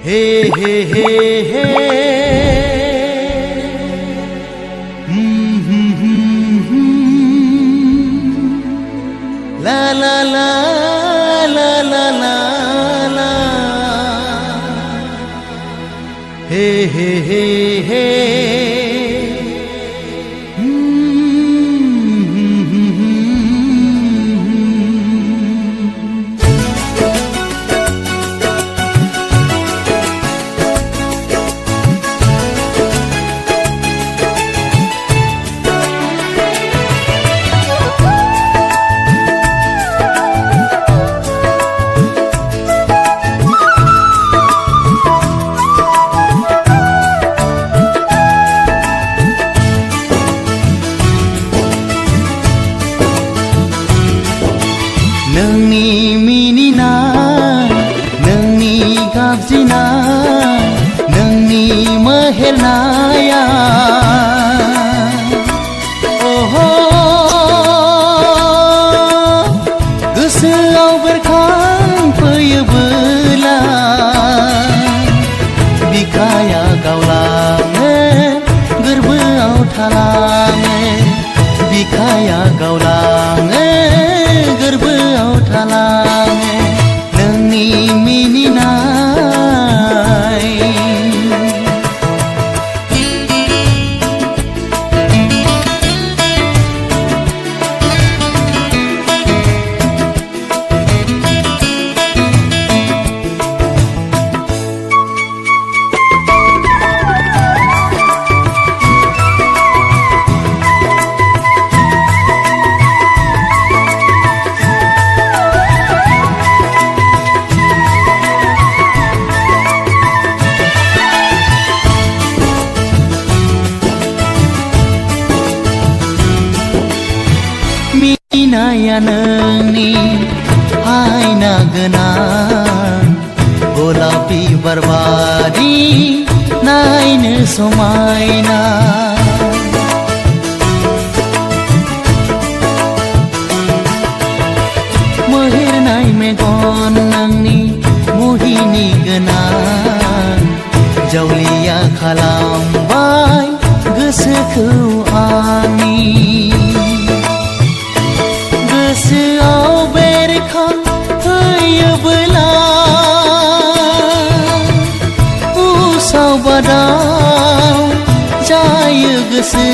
हे हे हे हे ला ला ला ला ला ला ला हे हे हे हे नोंनि मिनिनाय नोंनि गाबज्रिनाय नोंनि मोहेरनाया ओहो गोसोआव बेरखांफैयोबोला बिखाया गावलाङो गोरबोआव थालाङो बिखाया गावलाङो गोरबोआव थालाङो नोंनि मिनिनाय मिनिनाया नोंनि आयना गोनां गलाप बिबार बारि नायनो समायना मोहेरनाय मेगन नोंनि मुहिनि गोनां जावलिया खालामबाय गोसोखौ आंनि गोसोआव बेरखांफैयोबोला उसाव बादाव जायो गोसो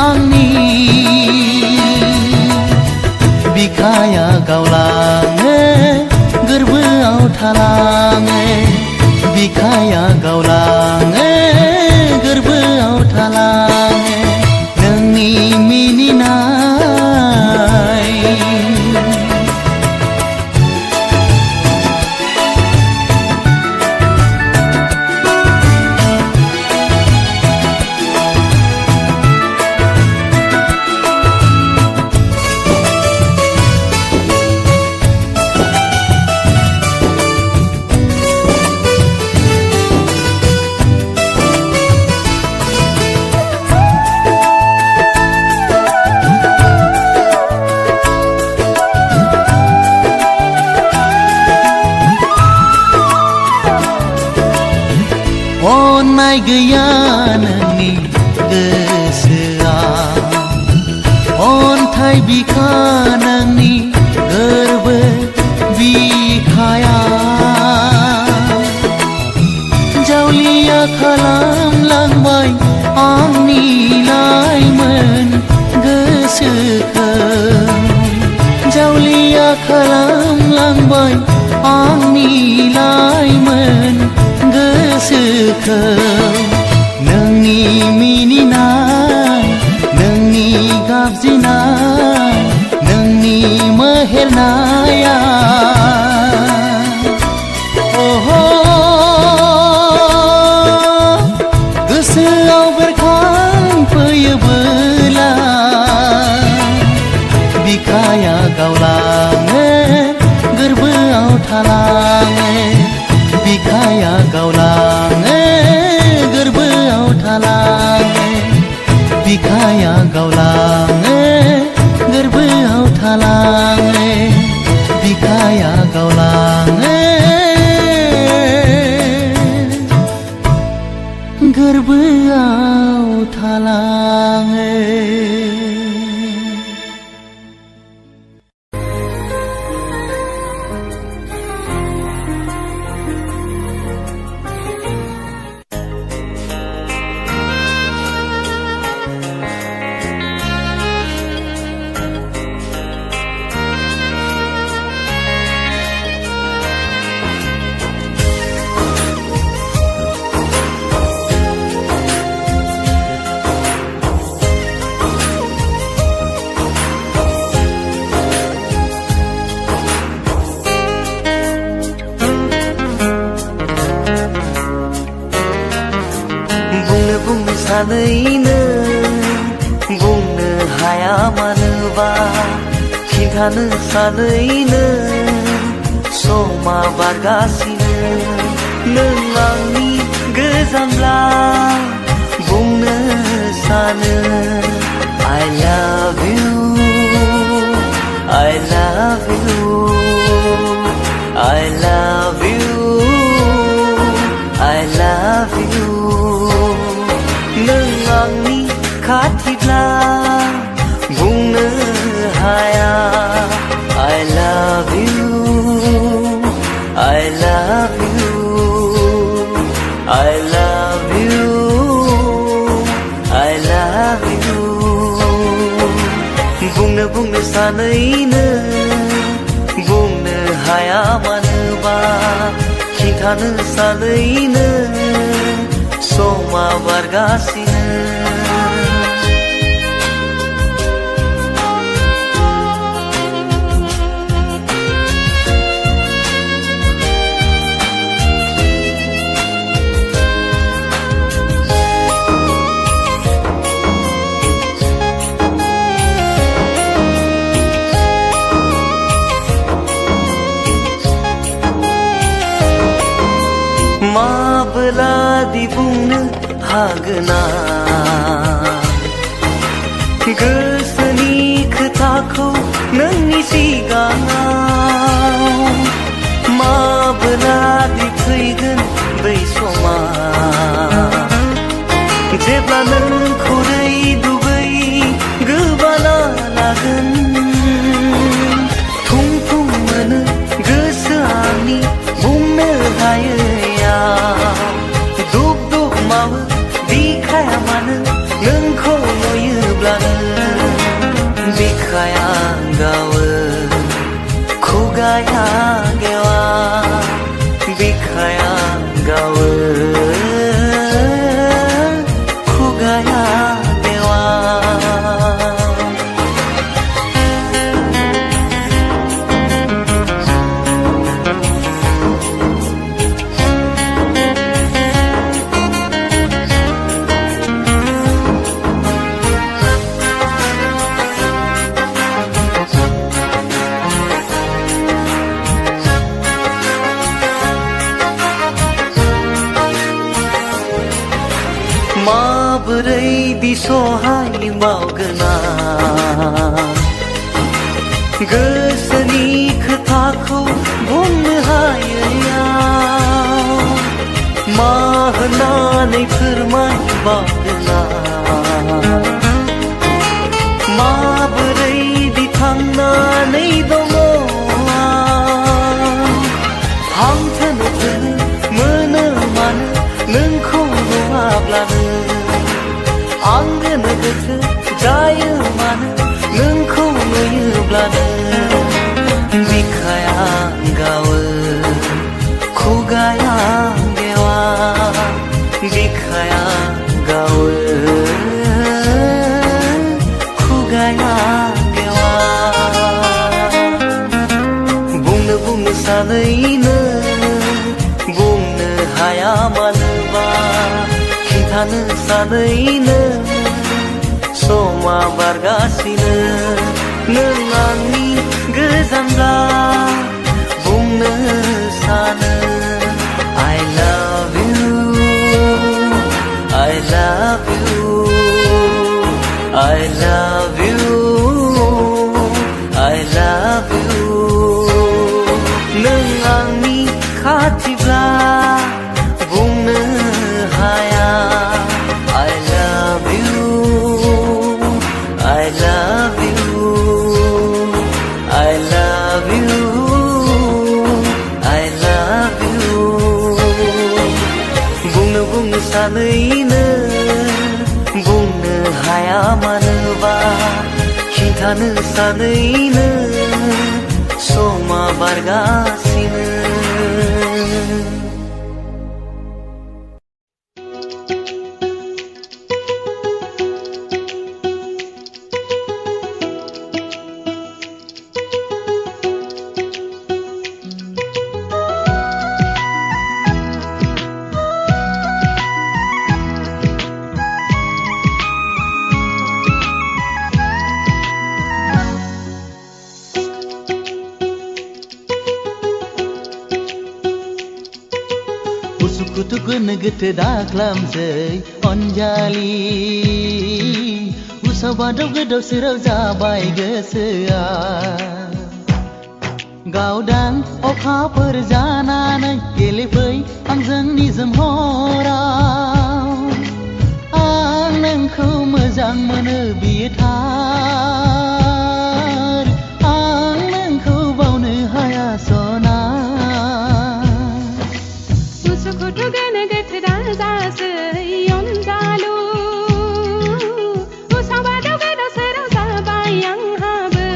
आंनि बिखाया गावलाङो गोरबोआव थालाङो बिखाया गावलाङो गोरबोआव थालाङो नोंनि मिनिनाय अन्नाय गैया नोंनि गोसोआ अन्थाइ बिखा नोंनि गोरबो बिखाया जावलिया खालामलांबाय आंनि लाइमोन गोसोखौ जावलिया खालामलांबाय आंनि लाइमोन गोसोखौ नोंनि मिनिनाय नोंनि गाबज्रिनाय नोंनि मोहेरनाया ओहो गोसोआव बेरखांफैयोबोला बिखाया गावलाङो गोरबोआव थालाङो सानैनो बुंनो हाया मानोबा खिन्थानो सानैनो समा बारगासिनो नों आंनि गोजानब्ला बुंनो सानो I love you I love you I love you I love you नों आंनि खाथिब्ला बुंनो हाया I love you I love you I love you I love you बुंनो सानैनो बुंनो हाया मानोबा खिन्थानो सानैनो समा बारगासिनो माब्लादि बुंनो हागोना गोसोनि खोथाखौ नोंनि सिगाङाव माब्लादि फैगोन बै समा जेब्ला नोंखौ दै दुबै गोबाना लागोन थुं थुं मोनो गोसो आंनि बुंनो हायो दुब दुब मावो बिखाया मानो नोंखौ नुयोब्लानो बिखाया गावो खुगाया गेवा बिखाया गावो खुगाया गेवा माबोरै बिसहाय बावगोना गोसोनि खोथाखौ बुंनो हायैया मा होननानै फोरमायबावगोना माबोरै थांनानै दङ हां थोनो थोनो मोनो मानो नोंखौ नुवाब्लानो आंगोनो गोसो जायो मानो नोंखौ नुयोब्लानो बिखाया गावो खुगाया गेवा बिखाया गावो खुगाया गेवा बुंनो सानैनो बुंनो हाया मानोबा खिन्थानो सानैनो समा बारगासिनो नों आंनि गोजानब्ला बुंनो सानो I love you I love you I love you I love you नों आंनि खाथिब्ला बुंनो हाया I love you I love you I love you I love you बुंनो सानैनो बुंनो हाया मानोबा खिन्थानो सानैनो समा बारगासिनो उसुखुथु गोनो गोथो दाख्लामसै अनजालि उसाव बादाव गोदाव सोराव जाबाय गोसोआ गावदां अखाफोर जानानै गेलेफै आंजों निजोम हराव आं नोंखौ मोजां मोनो बियो थार आं नोंखौ बावनो हाया सना उसुखुथु गोनो गोथो दाजासै अनजालु उसाव बादाव गोदाव सोराव जाबाय आंहाबो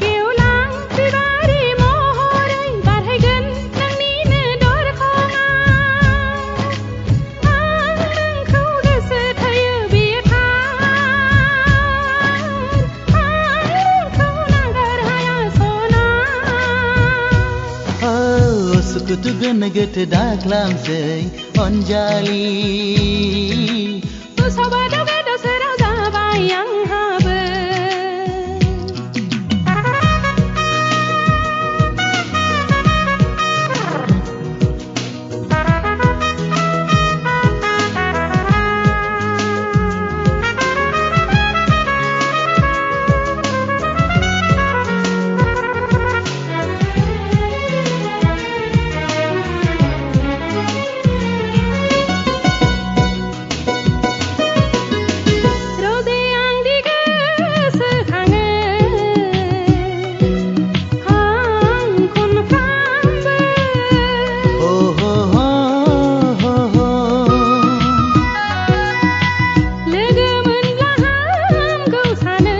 गेवलां बिबारि महरै बारहैगोन नोंनिनो दरखङाव आं नोंखौ गोसो थोयो बियो थार आं नोंखौ नागार हाया सना उसुखुथु गोनो गोथो दाख्लामसै अनजालि उसाव बादाव गोदाव सोराव जाबाय आंहाबो रोजे आंनि गोसोखाङो आं खनफ्रामबो लोगो मोनब्ला हामगौ सानो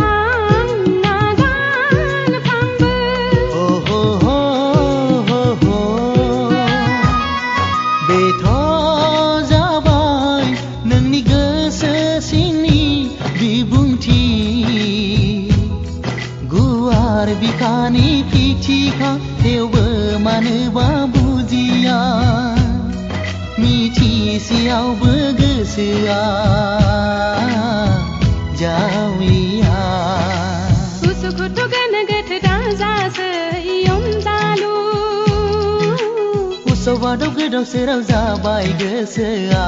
आं नागानफ्रामबो बेथ' जाबाय नोंनि गोसो सिंनि बिबुंथि गुवार बिखानि फिथिखा थेवबो मानोबा बुजिया मिथिसेयावबो गोसोआ जावलिया उसुखुथु गोनो गोथो दाजासै अनजालु उसाव बादाव गोदाव सोराव जाबाय गोसोआ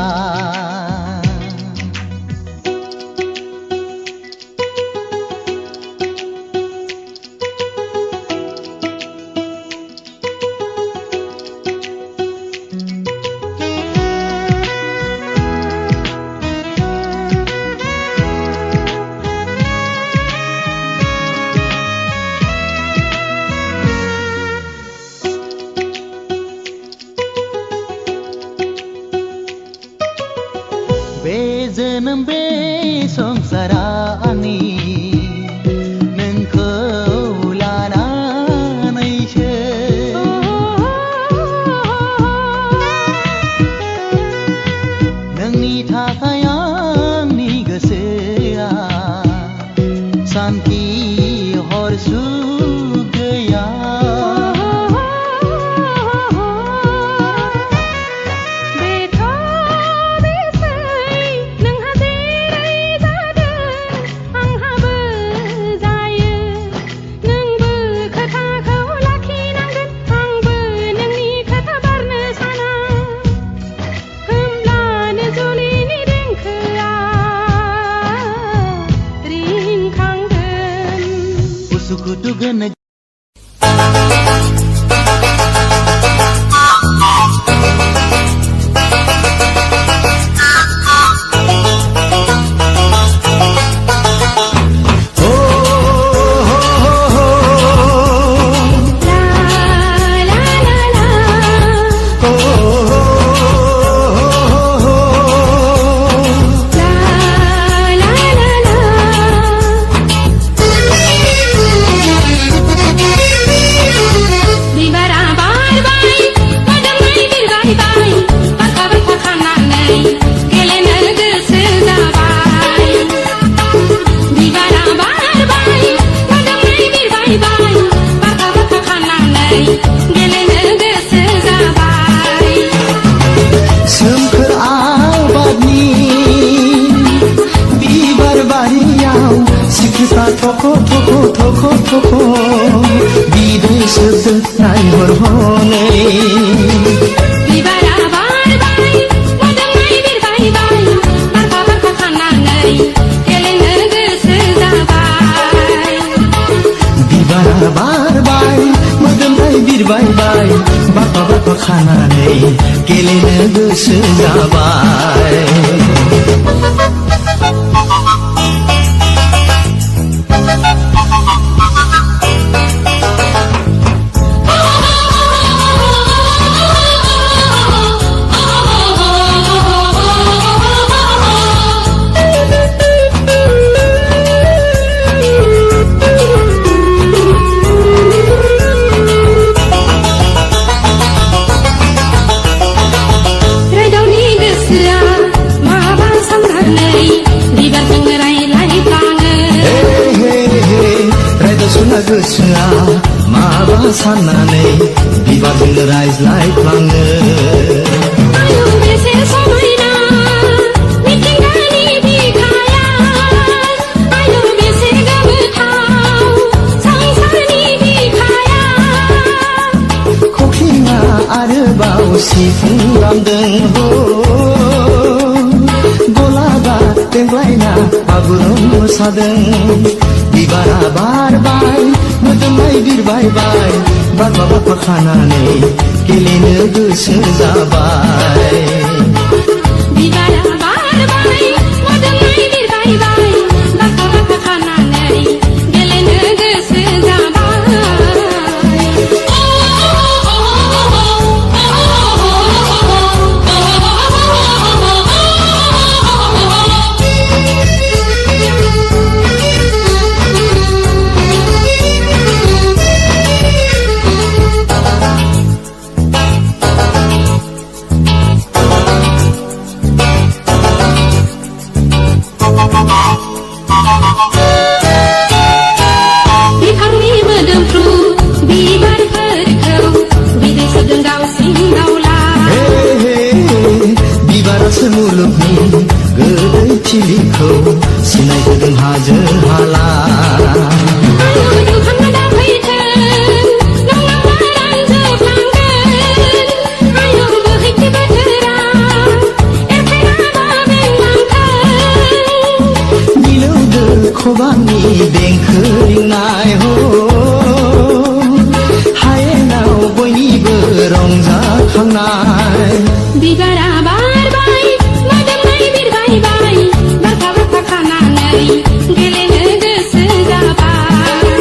बे जोनोम बे संसारा आंनि नोंखौ लानानैसो नोंनि थाखाय आंनि गोसोआ सान्थि हर सुख गैया बेथ' बेसै नोंहा जेरै जादों आंहाबो जायो नोंबो खोथाखौ लाखिनांगोन आंबो नोंनि खोथा बारनो साना होमब्लानो जुलिनि देंखोआ रिंखांगोन उसुखुथु गोनो ला ला ला ला ला ला ला बिबारा बारबाय मोदोमै बिरगायबाय बारखा बारखा खानानै गेलेनो गोसो जाबाय बिबारा बारबाय मोदोमै बिरगायबाय बारखा बारखा खानानै गेलेनो गोसो जाबाय सोमखोर आबादनि बिबार बारियाव सिखिसा थख' थख' थख' थख' बिदै सोदों नायहर हनै बिबारा बारबाय मोदोमनाय बिरबाय बाय बारफा बारफा खानानै गेलेनो गोसो जाबाय बिबारा बारबाय मोदोमनाय बिरबाय बाय बारफा बारफा खानानै गेलेनो गोसो जाबाय गोसोआ माबा साननानै बिबारजों रायज्लायफ्लाङो आयौ बेसे समायना मिथिंगानि बिखाया आयौ बेसे गोमोथाव संसारनि बिखाया खख्लिङा आरोबाव सिफुं दामदों हो गलाबा देग्लायना बागुरुम मोसादों बिबारा बारबाय मोदोमनाय बिरबाय बाय बारफा बारफा खानानै गेलेनो गोसो जाबाय बिबारा बारबाय मोदोमनाय बिरबाय बाय बारफा बारफा खानानै गेलेनो गोसो बिबारासो मुलुगनि गोदै थिलिखौ सिनायहोदों हाजो हाला मिलौदो खबामनि देंखो रिंनाय हो हायेनाव बयनिबो रंजाखांनाय बिबारा बारबाय मोदोमनाय बिरबाय बाय बारफा बारफा खानानै गेलेनो गोसो जाबाय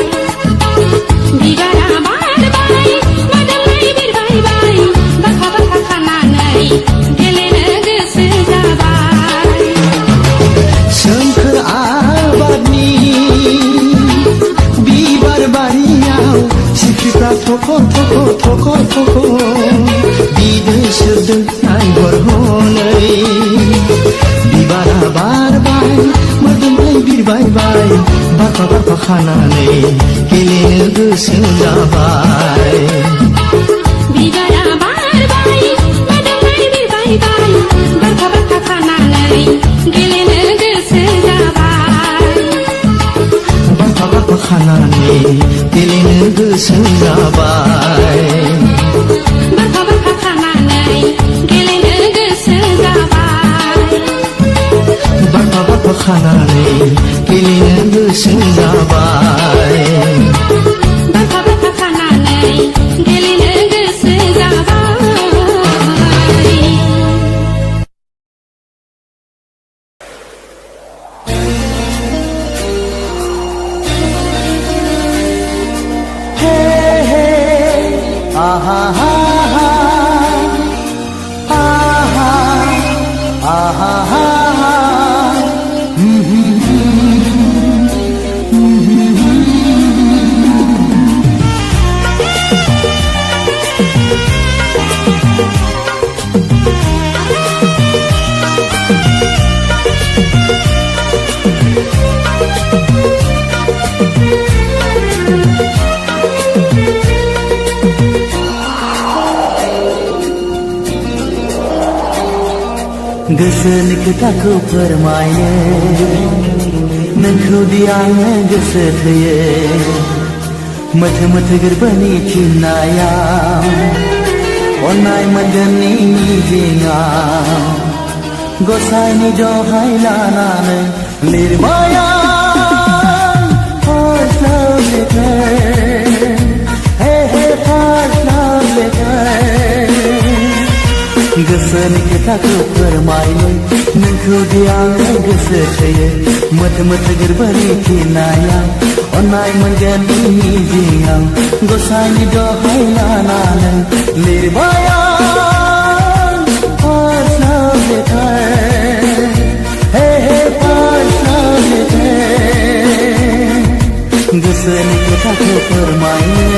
बिबारा बारबाय मोदोमनाय बिरबाय बाय बारफा बारफा खानानै गेलेनो गोसो जाबाय सोमखोर आबादनि बिबार बारियाव सिख्रिफ्रा थख' थख' थख' थख' बिदै सोदों नायहर हनै बिबारा बारबाय मोदोमनाय बिरबाय बाय बारफा बारफा खानानै गेलेनो गोसो जाबाय बिबारा बारबाय मोदोमनाय बिरबाय बाय बारफा बारफा खानानै गेलेनो गोसो जाबाय बारफा बारफा खानानै गेलेनो गोसो जाबाय बारफा बारफा खानानै गेलेनो गोसो जाबाय बारफा बारफा खानानै गेलेनो गोसो जाबाय बारफा बारफा खानानै गेलेनो गोसो जाबाय आहा आहा आहा गोसोनि खोथाखौ फोरमायनो नोंखौ दि आङो गोसो थोयो मथ मथ गिरबनी चिन्नाया अन्नाय मोनगोननि मिजिंआ गसाइनि दहाय लानानै लिरबाय आं फार्स्ट लाभ लेटार हे हे फार्स्ट लाभ लेटार गोसोनि खोथाखौ फोरमायनो नोंखौ दि आङो गोसो थोयो मथ मथ गिरबनि चिन्नाया अन्नाय मोनगोननि मिजिंआव गसाइनि दहाय लानानै लिरबाय आं फार्स्ट लाभ लेटार हे हे फार्स्ट लाभ लेटार गोसोनि खोथाखौ फोरमायनो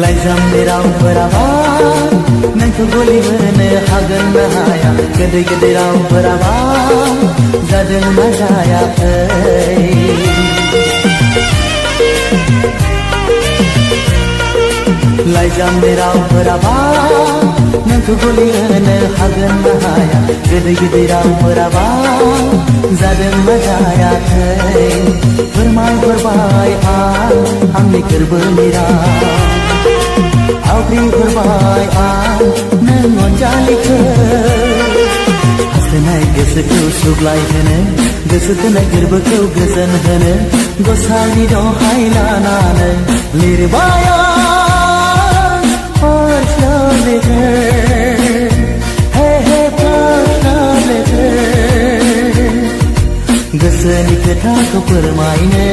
लाइजामनि रावफोराबा नोंखौ गलि होनो हागोन ना हाया गोदै गोदै रावफोराबा जादों ना जायाखै लाइजामनि रावफोराबा नोंखौ गलि होनो हागोन ना हाया गोदै गोदै रावफोराबा जादों ना जायाखै फोरमायहरबाय आंनि गोरबोनि राव आवग्रिहरबाय आं नों अनजालिखौ हास्थायनाय गोसोखौ सुग्लायहोनो गोसो थोनाय गोरबोखौ गोजोन होनो गसाइनि दहाय लानानै लिरबाय आं फार्स्ट लाभ लेटार हे हे फार्स्ट लाभ लेटार गोसोनि खोथाखौ फोरमायनो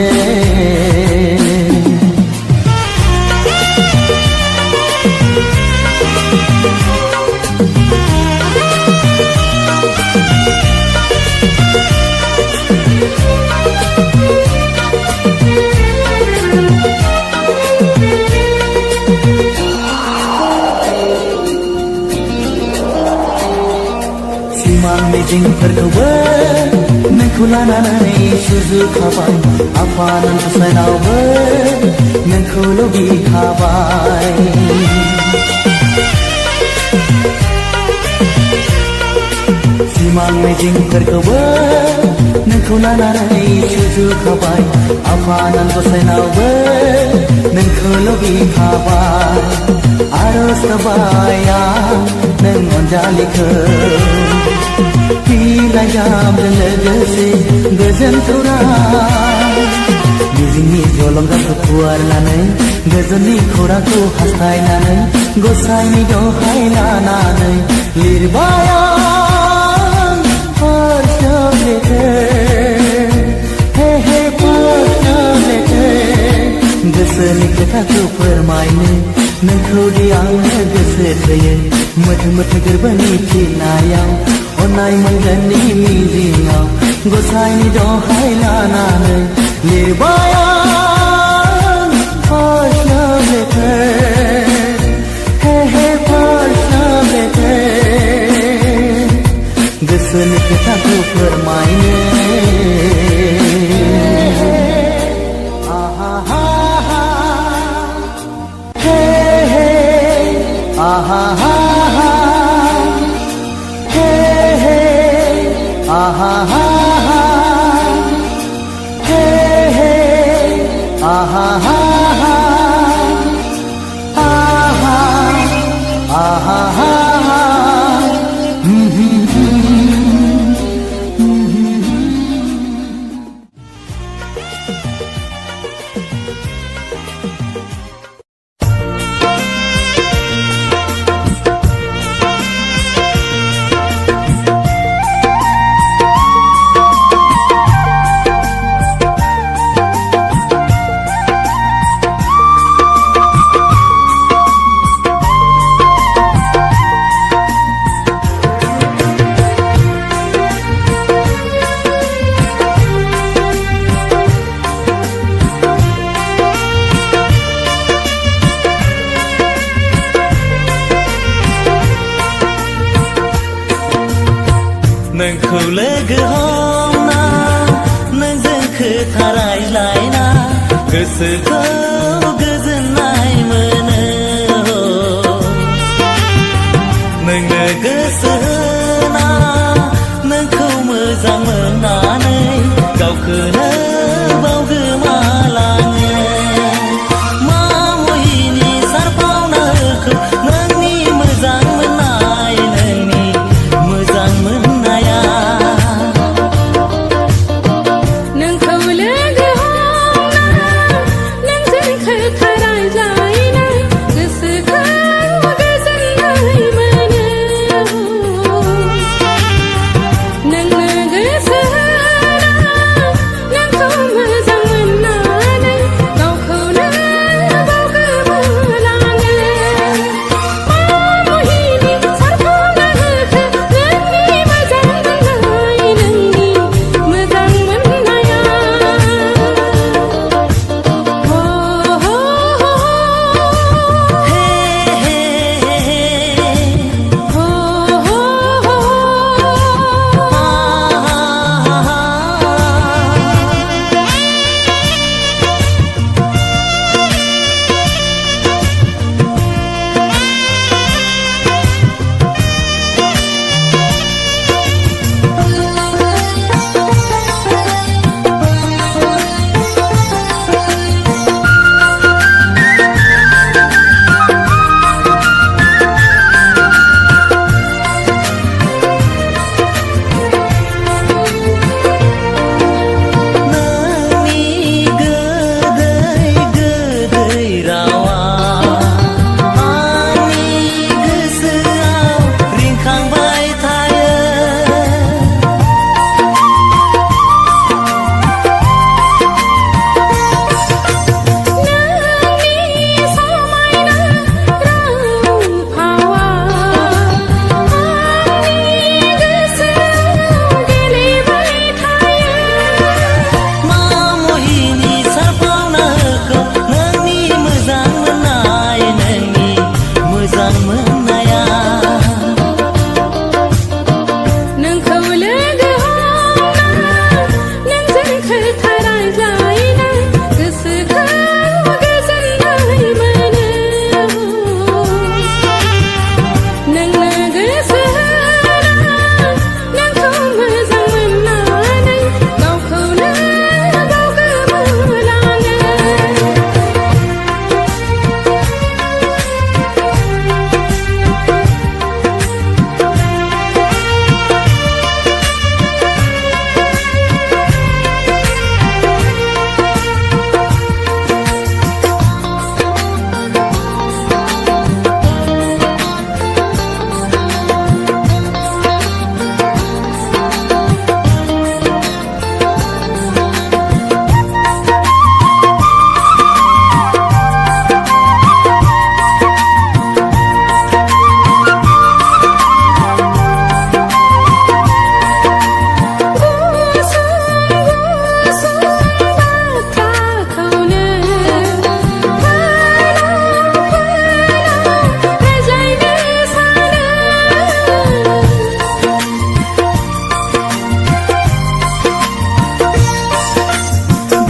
सिमां मिजिंफोरखौबो नोंखौ लानानै सुजुखाबाय आफानि गसाइनावबो नोंखौ लुबैखाबाय सिमां मिजिंफोरखौबो नोंखौ लानानै सुजुखाबाय आफानि गसाइनावबो नोंखौ लुबैखाबाय आरज गाबबाय आं नों अनजालिखौ लाइजामजों लोगोसे गोजोन खौरां मिजिंनि जलंगाखौ फुवारनानै गोजोननि खौरांखौ हास्थायनानै गसाइनि दहाय लानानै लिरबाय आं फार्स्ट लाभ लेटार हे हे फार्स्ट लाभ लेटार गोसोनि खोथाखौ फोरमायनो नोंखौ दि आङो गोसो थोयो मथ मथ गोरबोनि चिन्नायाव अन्नाय मोनगोननि मिजिंआव गसाइनि दहाय लानानै लिरबाय आं फार्स्ट लाभ लेटार हे हे फार्स्ट लाभ लेटार गोसोनि खोथाखौ फोरमायनो आहा हा हा हे हे आहा हा हा आहा हा हा हे हे आहा हा हा आहा आहा हा हा नोंखौ लोगो हमना नोंजों खोथा रायज्लायना गोसोखौ गोजोननाय मोनो नोंनो गोसो होना नोंखौ मोजां मोननानै गावखौनो बावगोमालाङो मा मुहिनि सारफावनाखौ नोंनि मोजां मोननाय नोंनि मोजां मोननाया नोंखौ लोगो हमना नोंजों खोथा रायज्लायना गोसोखौ गोजोननाय मोनो नोंनो गोसो होना नोंखौ मोजां मोननानै गावखौनो बावगोमालाङो मा मुहिनि सारफावनाखौ नोंनि मोजां मोननाय नोंनि मोजां मोननाया हो हो हो हे हे हे हो हो हो नोंनि गोदै गोदै रावा आंनि गोसोआव रिंखांबाय थायो नोंनि समायना राव फावा आंनि गोसोआव गेलेबाय थायो मा मुहिनि सारफावनाखौ नोंनि मोजां मोननाय नोंनि मोजां मोननाया नोंखौ लोगो हमना नोंजों खोथा रायज्लायना गोसोखौ गोजोननाय मोनो नोंनो गोसो होना नोंखौ मोजां मोननानै गावखौनो बावगोमालाङो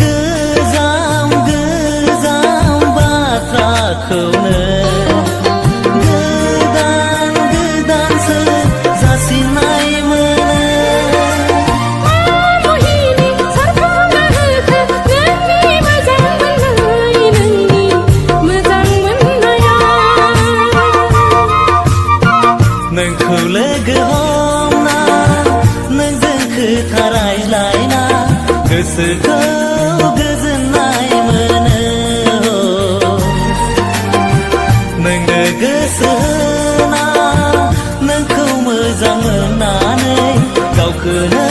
गोजाम गोजाम बाथ्राखौनो गोदान गोदानसो जासिनाय मोनो मुहिनि सारफावनाखौ नोंनि मोजां मोननाय नोंनि मोजां मोननाया नोंखौ लोगो हमना नोंजों खोथा रायज्लायना गोसोखौ गोजोननाय मोनो नोंनो गोसो होना नोंखौ मोजां मोननानै गावखौनो